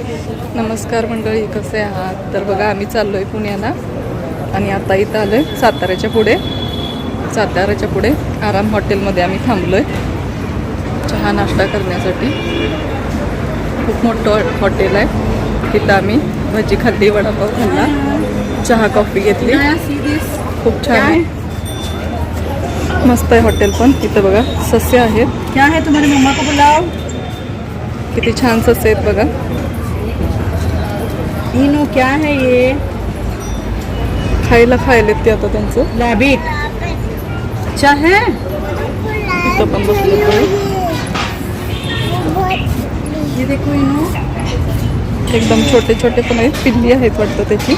नमस्कार मंडळी, कसे आहात? तर बघा, आम्ही चाललो आहे पुण्याला आणि आता इथं आलो आहे साताऱ्याच्या पुढे आराम हॉटेलमध्ये आम्ही थांबलो आहे चहा नाश्ता करण्यासाठी. खूप मोठं हॉटेल आहे. तिथं आम्ही भजी खाल्ली, वडापाव खाल्ला, चहा कॉफी घेतली. खूप छान आहे, मस्त आहे हॉटेल. पण इथं बघा सस्य आहेत. क्या है तुम्हारे मम्मा को बुलाओ. किती छान सस्य आहेत बघा. इनो क्या है ये? खायला ते आता त्यांचं रैबिट. अच्छा है. इथं पण बसलो ये देखो इनो. एकदम छोटे छोटे पण आहेत, पिल्ली आहेत वाटतं त्याची.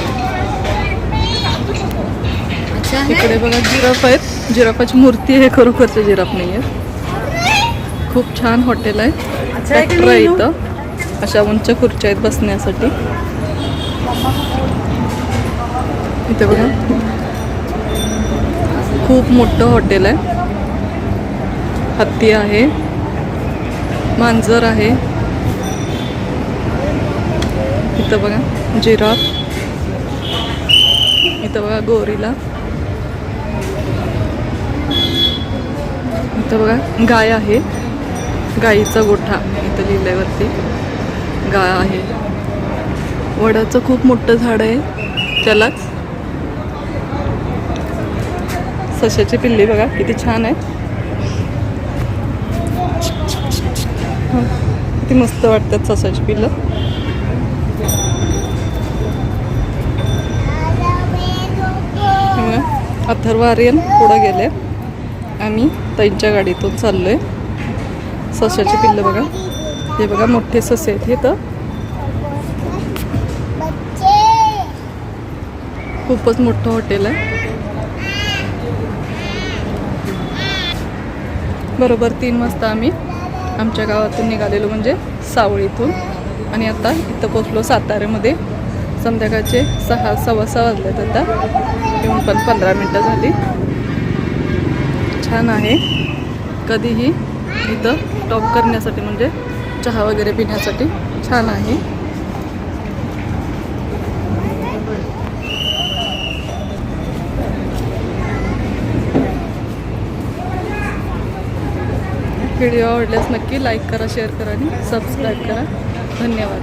अच्छा है. इकडे बघा जिराफ आहेत. जिराफाची मूर्ती आहे, खरोखरचं जिराफ नाही आहे. खूप छान हॉटेल आहे. अच्छा है की ट्रॅक्टर आहे नाही इनो? इथं. अशा उंच खुर्च्या आहेत बसण्यासाठी. इथे बघा खूप मोठं हॉटेल आहे. हत्ती आहे, मांजर आहे. इथं बघा जिराफ. इथं बघा गोरिला. इथं बघा गाय आहे, गाईचा गोठा इथं लिहिल्यावरती गाय आहे. वडाचं खूप मोठं झाड आहे, त्यालाच सश्याची पिल्ली बघा किती छान आहे. किती मस्त वाटतात सश्याची पिल्लं. अथर्व आर्यन पुढं गेले, आम्ही ताईंच्या गाडीतून चाललोय. सश्याची पिल्लं बघा, हे बघा मोठे ससे आहेत. हे तर खूपच मोठं हॉटेल आहे. बरोबर 3 वाजता आम्ही आमच्या गावातून निघालेलो, म्हणजे सावळीतून. आणि आता इथं पोचलो साताऱ्यामध्ये. संध्याकाळचे 6:15 वाजलेत. आता येऊन पण 15 मिनटं झाली. छान आहे. कधीही इथं टॉप करण्यासाठी, म्हणजे चहा वगैरे पिण्यासाठी छान आहे. व्हिडिओ आवडल्यास नक्की लाईक करा, शेअर करा आणि सबस्क्राईब करा. धन्यवाद.